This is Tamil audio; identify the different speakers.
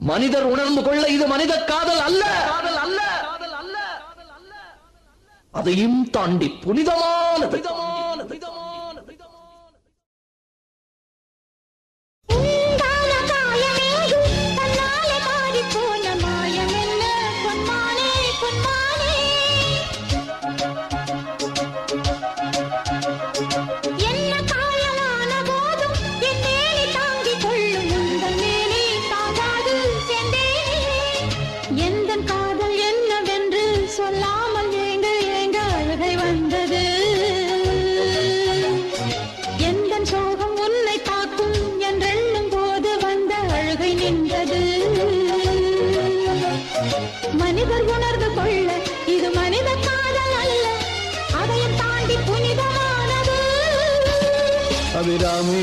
Speaker 1: மனிதர் உணர்ந்து கொள்ள இது மனித காதல் அல்ல, அதையும் தாண்டி புனிதமானது.
Speaker 2: மனிதர் உணர்ந்து கொள்ள இது மனித காதல் அல்ல, அதையும் தாண்டி புனிதமானது.
Speaker 1: அபிராமி.